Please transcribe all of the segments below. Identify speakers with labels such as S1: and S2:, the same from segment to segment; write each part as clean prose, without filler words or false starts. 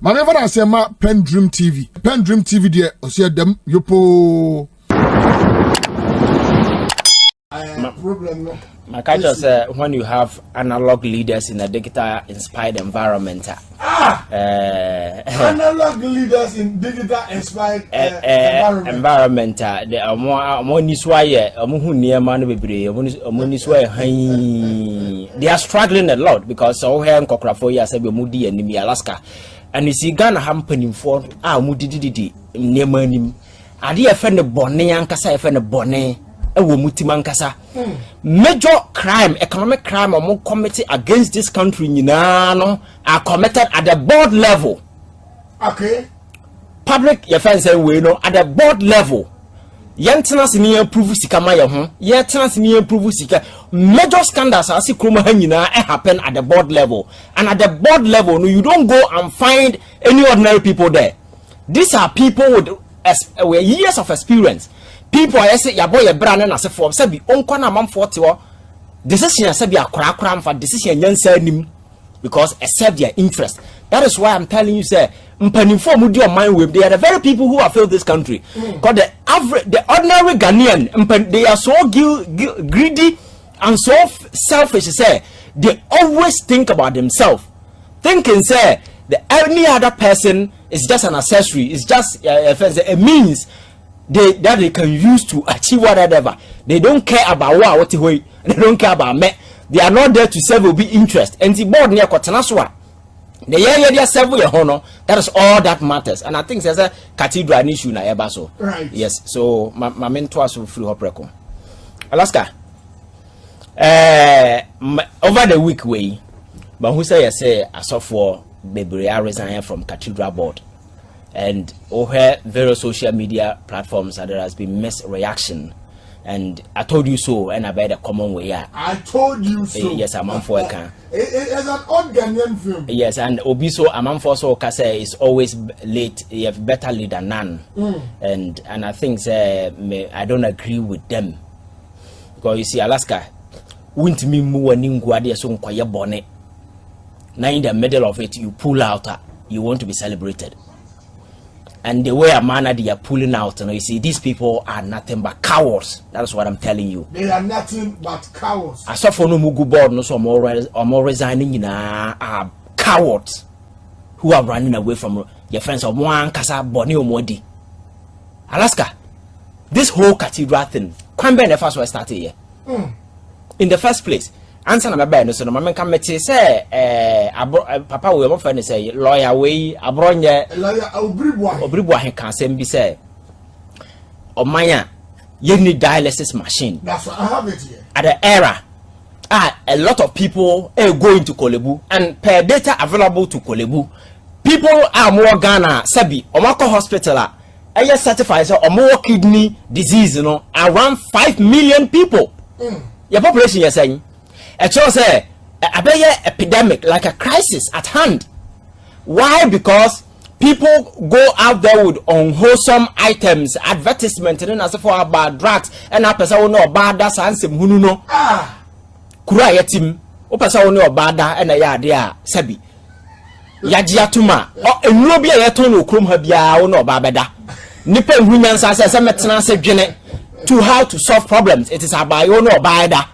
S1: My never I say ma PENDREAM TV. PENDREAM TV there. I see them yopo.
S2: My culture say when you have analog leaders in a digital inspired environment.
S1: Analog leaders in digital inspired
S2: environment. They are more niswaye. Amuhu near man bebre. They are struggling a lot because so here in Kokrafoya sabi Mudi and Nimi Alaska, and you see Ghana happening for Mudi near manim. Adi offend the bonnet and Kasa offend the bonnet. Major crime, economic crime, or more committee against this country, are committed at the board level.
S1: Okay.
S2: Public affairs we know at the board level. Yantanas me improve Sikamaya, Yantanas me improve Sika. Major scandals as happen at the board level. And at the board level, you don't go and find any ordinary people there. These are people with years of experience. People I say your boy a brand and as a form sabi onkwana man 40 decision sabi akra for decision yansa nim because accept their interest. That is why I'm telling you say mpanimfo mu di mind with they are the very people who have failed this country. Because the ordinary Ghanaian they are so greedy and so selfish say they always think about themselves, thinking say any other person is just an accessory, it's just a means that they can use to achieve whatever. They don't care about what they don't care about me. They are not there to serve will be interest. And the board near Kotanaswa. The year serve your honor. That is all that matters. And I think there's a cathedral issue na ebaso.
S1: Right.
S2: Yes. So my mentor so free hopreko. Alaska. Over the week way, but who say I saw for Bebre resign from Cathedral board. And over various social media platforms, there has been mass reaction. And I told you so, and I bet a common way.
S1: I told you so.
S2: Yes, I'm on for a
S1: it's an odd Ghanaian film.
S2: Yes, and Obiso, I'm for so Kase is always late. You have better late than none. And I think I don't agree with them. Because you see, Alaska, wouldn't me more ninguadia so quiet bonnet. Now in the middle of it, you pull out, you want to be celebrated. And the way a manner they are pulling out, you see, these people are nothing but cowards. That's what I'm telling you.
S1: They are nothing but cowards.
S2: I saw for no mugu board, no so more resigning are cowards who are running away from your friends of one Casa Bonio Modi. Alaska, this whole cathedral thing, can't be the first one started here. In the first place. Answer number ben so no man can meti say papa we mo fa say lawyer we abronye
S1: lawyer
S2: obribwa he kan sem bi say omanya you need dialysis machine.
S1: That's what I have it here.
S2: At the era a lot of people go into Kolebu, and per data available to Kolebu, people are more Ghana sabi omako hospital certified so more kidney disease, around 5 million people. Your population you're saying it shows a epidemic, like a crisis at hand. Why? Because people go out there with unwholesome items, advertisement, and as for about drugs, and a person know about that and some who know. Kura yatim, o person know about that and a yadia sabi. Yajiatuma, or a nobia yatonu krum habia no babada. Nippon women says a metana said to how to solve problems. It is about you know bada.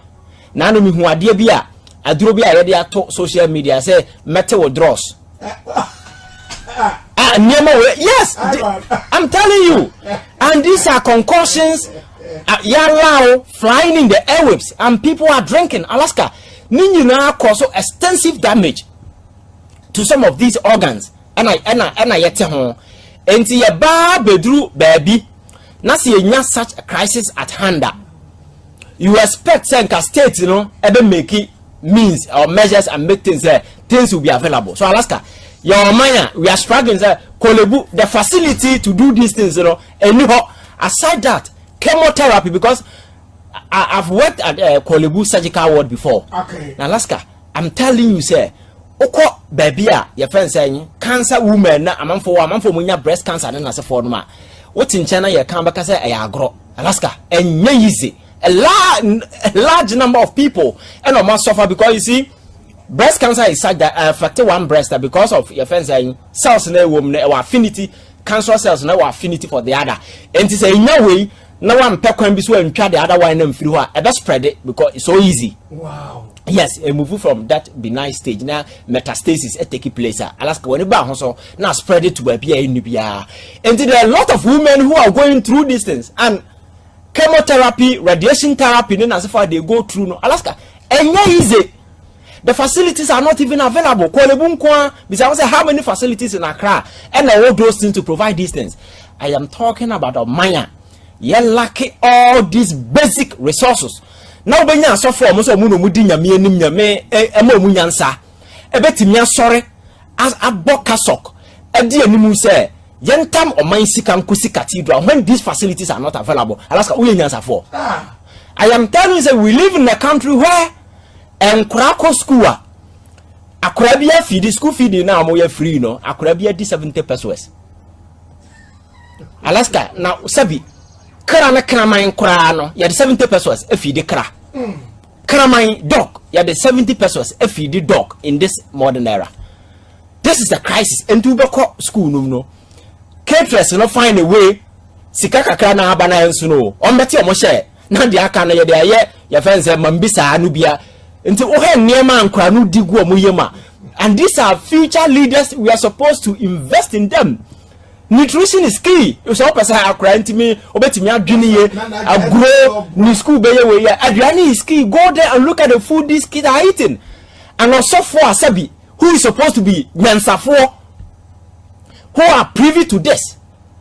S2: Nano mi hu ade bia aduro bia ye de ato social media say metal draws. Yes, I'm telling you. And these are concussions flying in the airwaves, and people are drinking. Alaska, now cause so extensive damage to some of these organs. And I yet home. And see a bar bedru baby. Now see such a crisis at hand. You expect Senka states, ever make it means or measures and make things will be available. So Alaska, your mind, we are struggling. Kolebu, the facility to do these things, and aside that, chemotherapy, because I've worked at Kolebu surgical ward before.
S1: Okay.
S2: Now Alaska, I'm telling you, sir, oko baby, your friend saying cancer woman, I'm for breast cancer, and as a form. What in China you come back and say I grow Alaska and easy. A large number of people and must suffer because you see breast cancer is such that affect one breast because of your friends saying cells na woman or affinity cancer cells na affinity for the other. And to say in no way no one pe kwan bi so antwa the other one na mfiri ho a spread it because it's so easy.
S1: Wow.
S2: Yes, a move from that benign stage now metastasis taking place. Alaska when ba so now spread it to a bia in bia. And there are a lot of women who are going through these things, and chemotherapy, radiation therapy, then as far they go through no Alaska. And easy. The facilities are not even available. Because how many facilities in Accra and all those things to provide these things. I am talking about a Maya. You lack all these basic resources. Now when you so for most of mudinya me nyame munyansa ebetimi sorry as abokasok edi animu say yentam oman sika nkosi cathedral when these facilities are not available. Alaska uyenyansa for. I am telling you say we live in a country where Krako school akrabia feed school feed now mo free no akrabia di 70 pesos. Alaska now sabi kra na kraman kra no ya 70 pesos e feed kra. Kraman dog ya the 70 pesos e feed dog in this modern era. This is the crisis. And to be school no caterers no find a way sika kakra na abana enso no on beti omo share na dia aka na ye de aye ya fence mambisa anu bia nti o he niema ankra no digu omo yema. And these are future leaders. We are supposed to invest in them. Nutrition is key. You say person akra ntimi obetimi adwene ye agro ni school be ye we ya adwene is key. Go there and look at the food these kids are eating. And also for asabi who is supposed to be mensafo who are privy to this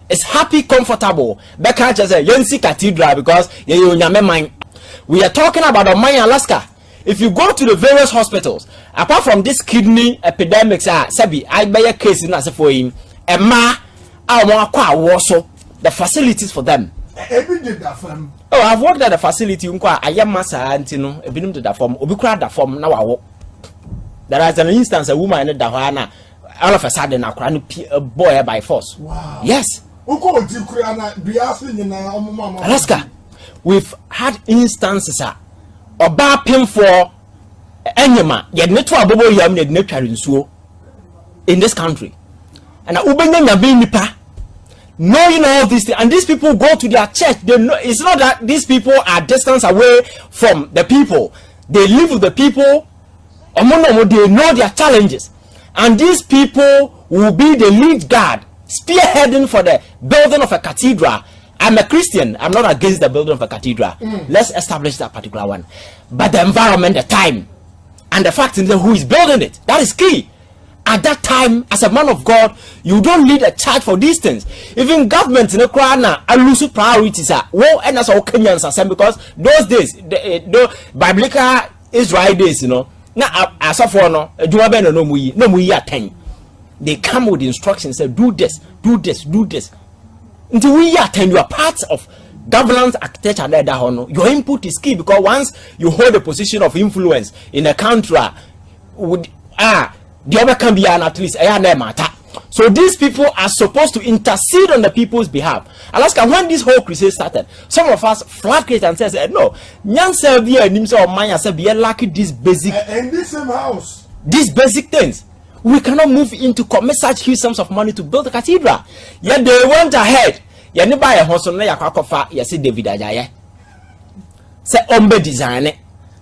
S2: is happy, comfortable. Becca just say Yensi Cathedral because we are talking about a mine Alaska. If you go to the various hospitals, apart from this kidney epidemics, sabi I buy a case in as for him, a ma the facilities for them. Oh, I've worked at the facility. I am massa antino, a binum to the form, Ubukra the form now. There is an instance a woman in the Dahana. All of a sudden, I cry a boy by force. Wow. Yes. Alaska, we've had instances of bad pain for Enyama, yet netwa bobo yam ne netwa nsuo in this country. And ubenya being nipa. Knowing all these things, and these people go to their church. They know it's not that these people are distance away from the people. They live with the people. They know their challenges. And these people will be the lead guard, spearheading for the building of a cathedral. I'm a Christian. I'm not against the building of a cathedral. Let's establish that particular one. But the environment, the time, and the fact is who is building it, that is key. At that time, as a man of God, you don't lead a charge for these things. Even government in the Quran are losing priorities. Well, and that's all Kenyans are because those days, the biblical Israel days, you know. Now, as of no, no muyi attend. They come with instructions, say, do this, do this, do this. Until we attend, you are part of governance, architecture, and your input is key because once you hold a position of influence in a country, the other can be at least a matter. So these people are supposed to intercede on the people's behalf. Alaska, when this whole crusade started, some of us flagged it and said, no, Nyansa be a nimsa or Maya said, be lucky this basic
S1: in this same house.
S2: These basic things. We cannot move into commit such huge sums of money to build a cathedral. Yet they went ahead. Ya ni buy a house on ya kwakofa ya si David Ajaye. Se ombe design it.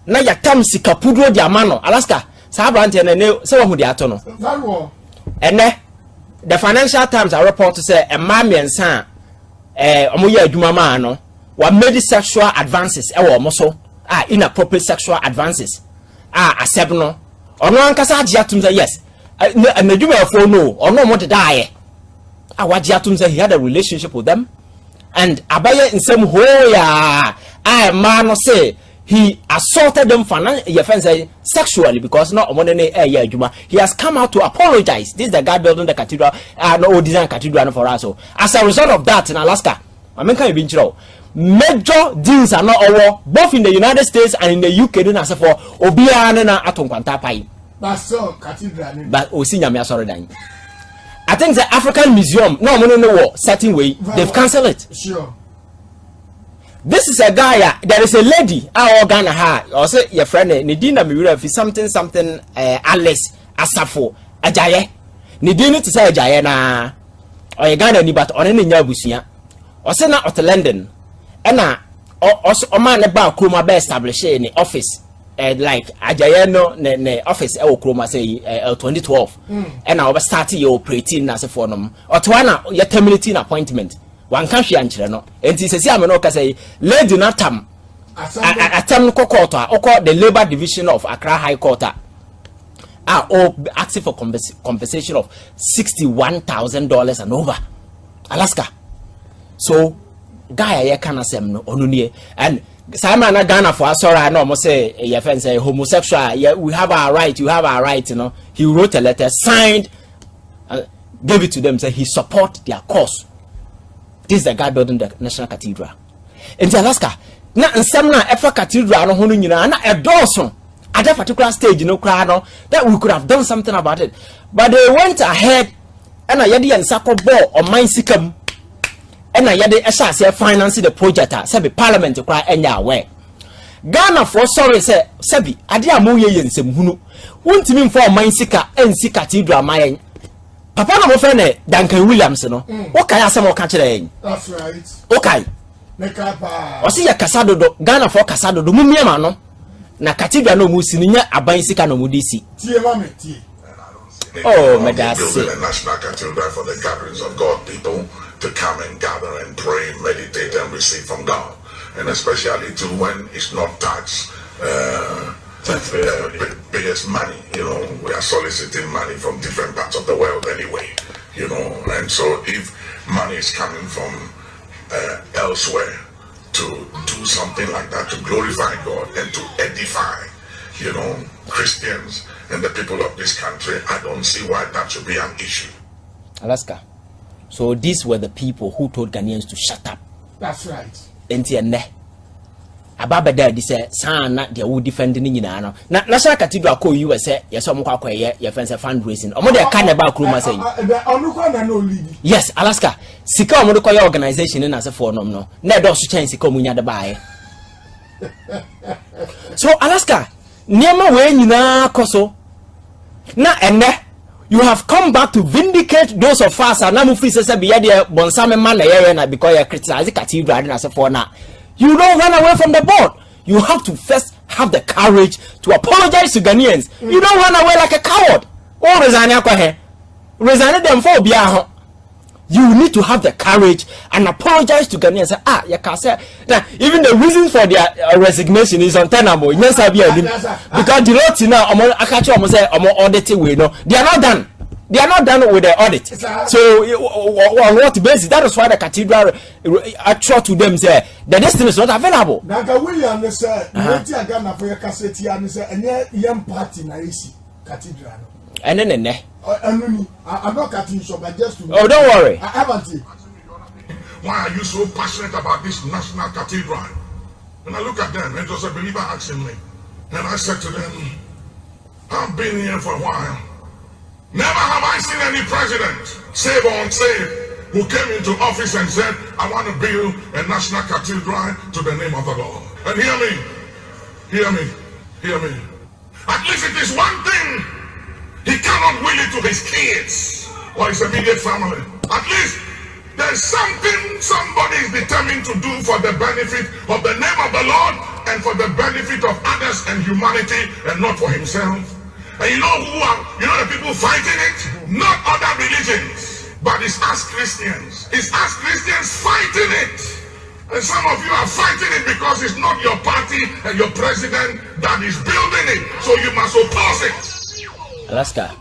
S2: Na ya tam si kapudro diamano. Alaska. Sabrante and ne se wa hu di ato no. Ene the Financial Times are report to say a mammy and son omo ye adwuma ma no wa made sexual advances e wo so inappropriate sexual advances accept no ono ankasa agi atum say yes and adwuma for no ono mo de die waji atum say he had a relationship with them and abaye in some hoya man no say he assaulted them sexually because not he has come out to apologize. This is the guy building the cathedral, no design cathedral for us. So as a result of that in Alaska, I mean, can you be major deals are not over both in the United States and in the UK. Then as for Obiana atom quantapai.
S1: But so cathedral.
S2: But Osinyamia sorry dying. I think the African Museum, no certain way they've cancelled it.
S1: Sure.
S2: This is a guy. There is a lady. Our Ghana ha. Or say your friend. Nidina Miura. Something. Alice Asafo Ajaye. Nidina to say Ajaye na. Or your Ghana ni but on any nyabusia. Or say na at London. Ena. Or man about Kroma be established in the office. Like Ajaye no ne office. Kroma say 2012. And I was starting your operating as a phone. Or to one your terminating appointment. One country and no, and he says, I'm not say, Lady Nat'l Atam Kokota, or the Labor Division of Accra High Court are all asking for compensation of $61,000 and over. Alaska. So, guy, I can't say no, and Simon Ghana for us, sorry, I know, must say, your friend say homosexual, yeah, we have our right, you have our right, you know. He wrote a letter, signed, gave it to them, say he support their cause. This is the guy building the National Cathedral. In Alaska, now in some Cathedral, no holding a Dawson at that particular stage, you know, that we could have done something about it. But they went ahead and I had and Sako ball on mine sickum and I had a financing the project, Sabi Parliament to cry any way. Ghana for sorry, say, Sabi, Adia Moye and Semhunu, won't mean for mine sicker and see Cathedral, my. Papa no friend Duncan Williams no. Okay, asem o ka kire.
S1: That's right.
S2: Okay.
S1: Nekapa.
S2: O si ya kasado do Ghana for kasado do mumiema no. Na Cathedral no musi ni nya aban sika no mudisi.
S1: Tie ma me tie.
S2: Oh, my dad said
S3: the National Cathedral for the gatherings of God people to come and gather and pray, meditate and receive from God. And especially too when it's not tax biggest money, you know, we are soliciting money from different parts of the world anyway, you know, and so if money is coming from elsewhere to do something like that, to glorify God and to edify, you know, Christians and the people of this country, I don't see why that should be an issue.
S2: Alaska. So these were the people who told Ghanaians to shut up.
S1: That's right.
S2: Entienne. Ababa daddy say sana they will defend ni nyina no na National Cathedral ko USA yes omo kwa kwaye your friends fundraising omo dey can about kroma say yes Alaska sika omo dey kwa organization na se for nom no na do so chance sika omo nya de baaye so Alaska niema we nyina koso na enne you have come back to vindicate those of us and na free say be there bonsame man na ye na because you criticize Cathedral na se for na. You don't run away from the board. You have to first have the courage to apologize to Ghanaians. You don't run away like a coward. Or resign them for Biaho. You need to have the courage and apologize to Ghanaians. Say, you can say that even the reason for their resignation is untenable. Yes, because the lot now, I catch you say, auditing we know they are not done. They are not done with the audit. So, on what basis? That is why the Cathedral actual to them say the destiny is not available.
S1: Naga William said, "Neti Ghana for your cassette and say, and young party na isi Cathedral."
S2: And then,
S1: I'm not cutting short, but just to.
S2: Oh, don't worry.
S1: I haven't.
S3: Why are you so passionate about this National Cathedral? When I look at them, it was a believer asking me, and I said to them, "I've been here for a while. Never have I seen any president, save or unsaved, who came into office and said, I want to build a National Cathedral to the name of the Lord." And hear me, hear me, hear me. At least it is one thing. He cannot will it to his kids or his immediate family. At least there's something somebody is determined to do for the benefit of the name of the Lord and for the benefit of others and humanity and not for himself. And you know who are, you know the people fighting it? Not other religions, but it's us Christians. It's us Christians fighting it. And some of you are fighting it because it's not your party and your president that is building it. So you must oppose it.
S2: Alaska.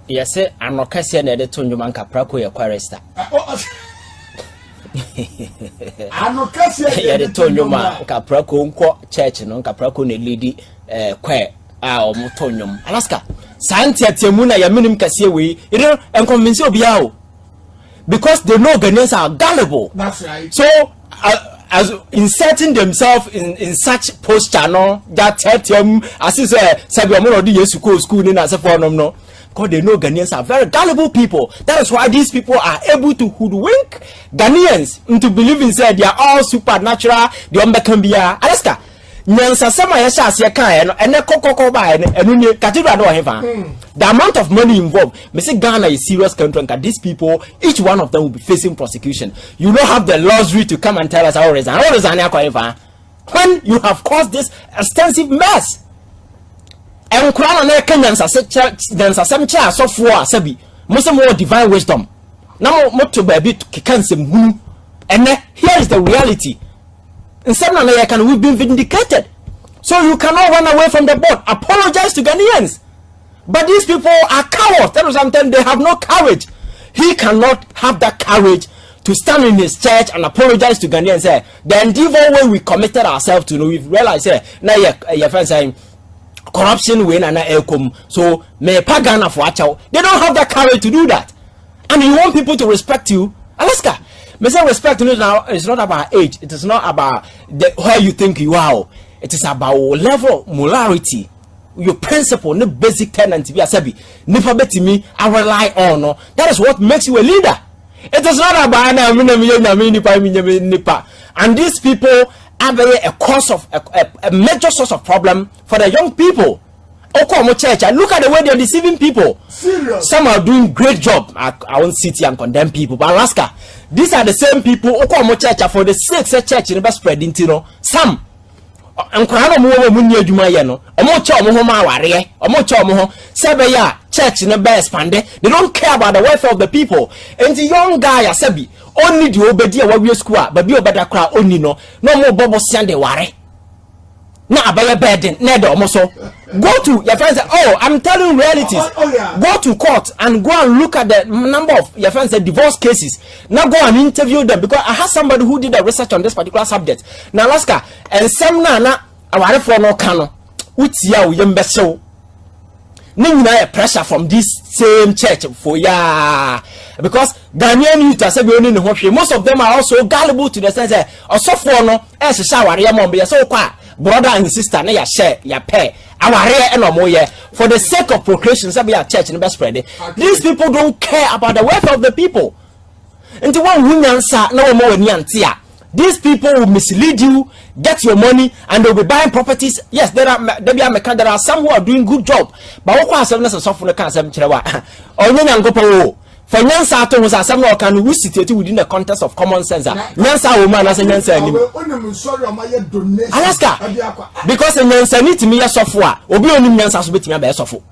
S2: Yes, I'm not casting the Tunjuman Capraco, your quaresta.
S1: I'm not casting
S2: the Tunjuman Capraco church, no Capraco, lady, quair. Or Motonium, Alaska. Santia Temuna, ya minim Cassiaway, you know, and convince you because they know Ghanaians are gullible.
S1: That's right.
S2: So, as inserting themselves in such posture, no, that Tetium, as is a Sabiamon or the Yesuko school in as a form, no. because they know Ghanaians are very gullible people. That is why these people are able to hoodwink Ghanaians into believing that they are all supernatural. They can be Alaska. Nyansa sama yesha asiye kan no ene kokoko ba enu ni cathedral do hefa. The amount of money involved, me say Ghana is serious country, and these people, each one of them will be facing prosecution. You don't have the luxury to come and tell us how resign. How resign when you have caused this extensive mess. And Quran na Kenyans asem cha so for asabi. Mo say more divine wisdom. Now mo to baby to kansem hunu. And here is the reality. In some manner, we've been vindicated. So you cannot run away from the board. Apologize to Ghanaians. But these people are cowards. That is something they have no courage. He cannot have that courage to stand in his church and apologize to Ghanaians. Say, the endeavor way we committed ourselves to, we've realized now your friends saying corruption win and elcom. So may Ghana for Achao. They don't have that courage to do that. And you want people to respect you. Alaska. Mr. Respect now is not about age. It is not about where you think you are. It is about level of morality, your principle, no basic tenant. Be a sabi. Never bet me. I rely on. No, that is what makes you a leader. It is not about and these people are a cause of a major source of problem for the young people. Okomo church, and look at the way they are deceiving people.
S1: Serious.
S2: Some are doing great job. I won't sit here and condemn people, but Alaska, these are the same people. Okomo church for the sake of church never spreading, you know. Some and Krano Mo Munya Jumayano, Omocho Mohoma Ware, Omocho Moho, Sebeya, church never expanded. They don't care about the welfare of the people. And the young guy, Asabi, only the Obedia Warrior Squad, but be a better crowd only no more Bobo Sande Ware. Now about your burden, go to your friends. Oh, I'm telling realities.
S1: Yeah.
S2: Go to court and go and look at the number of your friends' divorce cases. Now go and interview them, because I had somebody who did the research on this particular subject. Now Alaska and some na aware for no cano. Utia uyembeso. Nina pressure from this same church for ya, because Ghanaian youth are saying most of them are also gullible to the sense that also for no as a shower yamon so kwa. Brother and sister, na ya share, ya pay. Aware and more for the sake of procreation, some ya church in the best spread. These people don't care about the welfare of the people. And the one who answer no more nyantia. These people will mislead you, get your money, and they'll be buying properties. Yes, there are some who are doing good job. But what was a software cancer? Or for Nyansa to was some can we situate within the context of common sense. Nyansa woman as a Nyansa. Alaska, because a Nyansa need to me a software, Obi only Nyansa to be a software.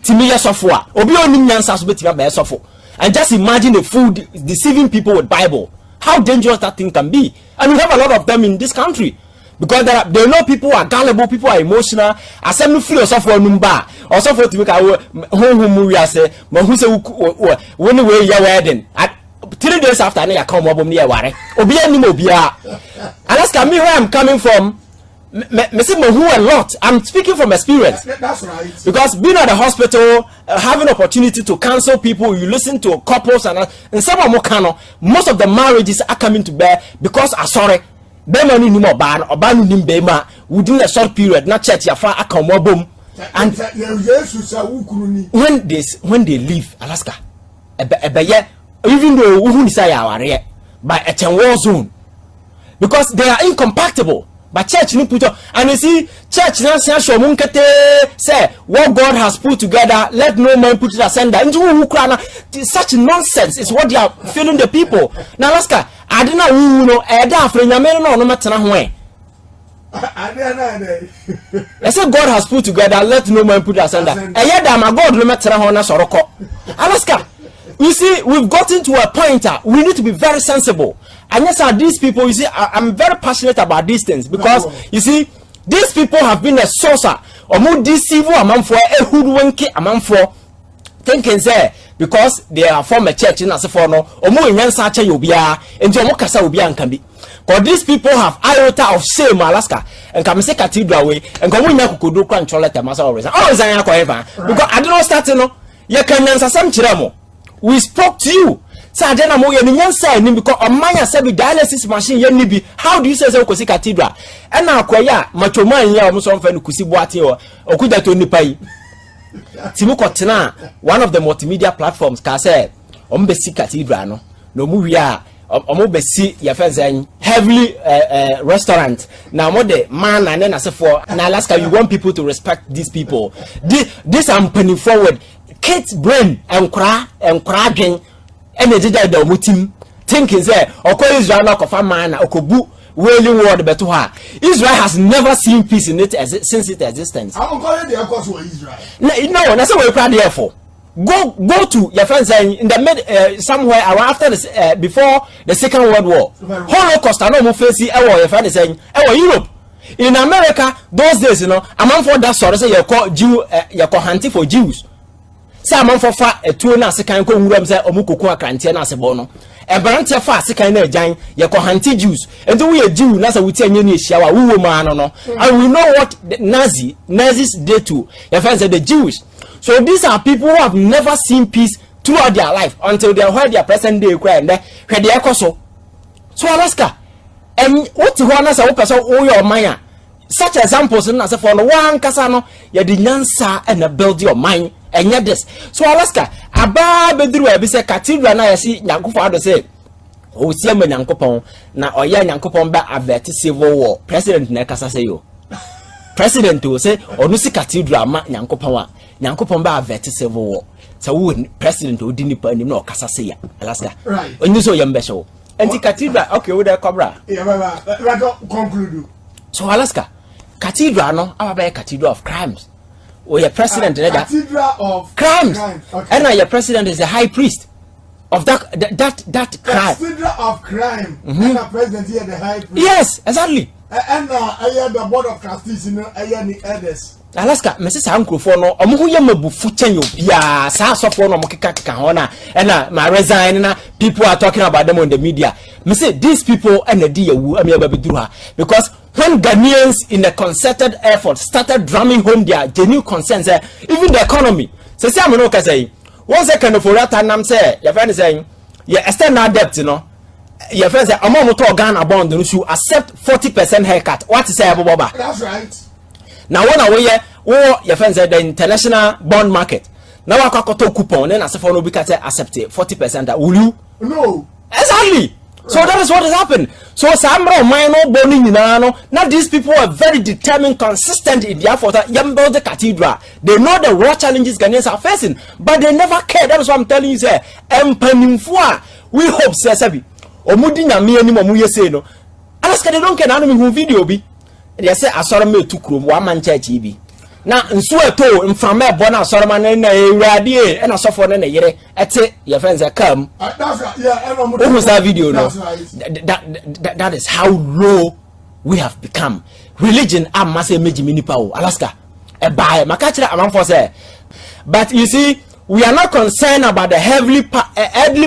S2: To me a software, Obi only Nyansa to be a software. And just imagine the food deceiving people with Bible. How dangerous that thing can be. And we have a lot of them in this country. Because they know people are gullible, people are emotional. As some free or software number, or software to make our home we are say, but who say when we are wedding at 3 days after I come up near Ware. Obia. Alaska, me where I'm coming from, who a lot. I'm speaking from experience.
S1: That's right.
S2: Because being at the hospital, having opportunity to counsel people, you listen to couples, and some of Mokano, most of the marriages are coming to bear because sorry. Bema ni mo ban obanu nim bema within a short period na church ya fa akamwa bom, and when they leave Alaska even though who say aware by a war zone, because they are incompatible. But church ni put up, and you see church na show munkete say what God has put together, let no man put it asunder. Into such nonsense is what they are feeling the people. Now Alaska, I don't know who know Eda for Yameno no matter where. I said God has put together, let no man put it asunder. And yet my God no matter how na soroko. Alaska, you see, we've gotten to a point we need to be very sensible. And yes, these people, you see, I'm very passionate about these things, because you see, these people have been a source or more deceive a man for a hoodwinky a man for thinking say because they are from a church in Asafono or more in Yansacha Yobia and Jomokasa Ubian can be. Because these people have iota of shame, Alaska, and come say Cathedral way and come in could do control at the master always. Always I am because I don't know starting no, you can answer some chiramo. We spoke to you. So I don't know because on my dialysis machine nibi. How do you say so Cathedral? And now kwaya macho man ya almost on fan kusi boati or kuda to nipai. Timukotena, one of the multimedia platforms, can say, Ombesi Cathedral, no movie. Omobesi your friends heavily restaurant now more the man and then as for in Alaska you want people to respect these people. This I'm putting forward Kate's brain and cragging and they did the mutim thinking say okay Israel not of a man okobu wailing word but to her Israel has never seen peace in it since its existence.
S1: I'm calling the cause for Israel.
S2: No, that's what we're proud there for. Go to your friends in the mid somewhere around after the before the Second World War. Holocaust I know face your friend is saying Europe. In America those days a man for that sort of say you call Jew you call hunting for Jews. Say a man for far a 2 na second ko wuram say omukoko akrantie na asebo e brantie fa second na agyan you call hunting Jews. And we a Jew na say we tie nyani ehia wa wo man no. And we know what the Nazis did to your friends the Jews. So these are people who have never seen peace throughout their life until they heard their present day cry and where they are so. So Alaska, and what you want to say, your mind. Such examples in as a for one casano, you did answer and build your mind and yet this. So Alaska, a bar bedroom, I say Cathedral, I see Yanko say, oh, see me Yankopon, now or Yankopon back at civil war, President Nekasa say you. President to say, or no see Cathedral, Yankopon. Yankopon ba avert civil war. So we president who didn't put him no kasa say Alaska.
S1: Right.
S2: When you saw your special. And the Cathedral, okay, with the cobra.
S1: Yeah, but conclude.
S2: So Alaska, Cathedral no, our Cathedral of crimes. Or your president
S1: Cathedral of
S2: crimes.
S1: Okay.
S2: And now your president is the high priest of that crime.
S1: Cathedral of crime. And the president here the high priest.
S2: Yes, exactly.
S1: And I the board of trustees, I the others.
S2: Alaska, Mrs. Uncle for no, who yamabu fuchen ya sa for no mokika hona, and my resign, people are talking about them on the media. Me say these people and the dear who because when Ghanaians in a concerted effort started drumming home their genuine concerns, even the economy. So say I'm not saying 1 second for that time say your friend is saying yeah external debt, your friend say among to Ghana bond you accept 40% haircut. What is say Boba?
S1: That's right.
S2: Now when away your friends said the international bond market. Now I got a coupon and as a phone will be accept 40% that will you?
S1: No.
S2: Exactly. Right. So that is what has happened. So Sambro minor boning now these people are very determined, consistent in their effort. Yambo the Cathedral. They know the raw challenges Ghanaians are facing, but they never care. That is what I'm telling you, sir. We hope, sir, Sabi. Omudina me any more say no. Alaska they don't care now who video be. They say I saw me to room 1 man church be. Now nsueto mframa bona soroma na ewrade and so for na yere ete your friends are come.
S1: That's right. Yeah,
S2: almost that video no.
S1: Right.
S2: That is how low we have become. Religion am masse meji minipa o Alaska. E buy makachira amanfo say. But you see we are not concerned about the earthly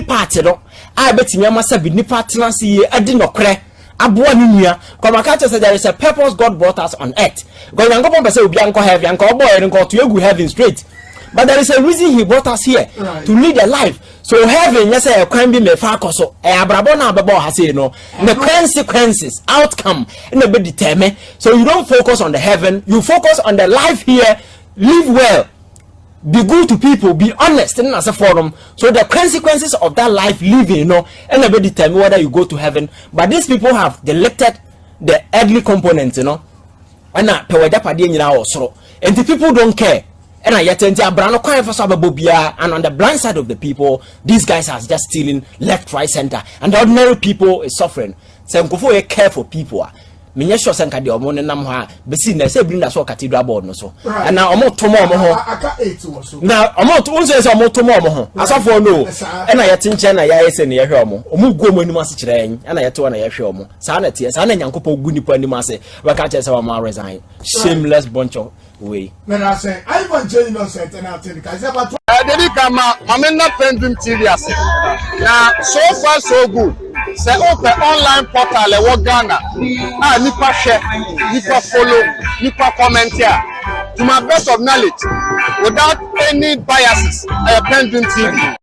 S2: part no. I bet you must be nipa tenancy adi nokre. Abua ninia Komakacha said there is a purpose God brought us on earth. God yanko pese obi anko heaven anko boy enko to egu heaven straight. But there is a reason he brought us here to lead a life. So heaven yes a crime be me fa koso e abrabo na bebo ha say no the consequences outcome in a bit determine. So you don't focus on the heaven, you focus on the life here, live well. Be good to people, be honest and as a forum. So the consequences of that life living, and a bit determine whether you go to heaven. But these people have neglected the earthly components, and and the people don't care. And I yet and on the blind side of the people, these guys are just stealing left, right, center, and the ordinary people is suffering. So care for people. Minya sure sanka de omo nenam ha besi na say bring that so Cathedral board no so and now omo to mo ho
S1: aka 8 so
S2: now omo to unse say omo to mo ho asafo no and na yete nche na ya ese na ye hwe omo guo anim ase kire yen and na yete na ye hwe omo sa na tie sa na nyankopɔ gu nipa anim ase we ka che say omo resign shameless bunch of way
S1: when I say I even change no set and I tell you guys about
S4: Dedi kama mamena pendum TV ase na so far so good. Say open online portal e wo Ghana. Nipa share, nipa follow, nipa comment here. To my best of knowledge, without any biases, pendum TV.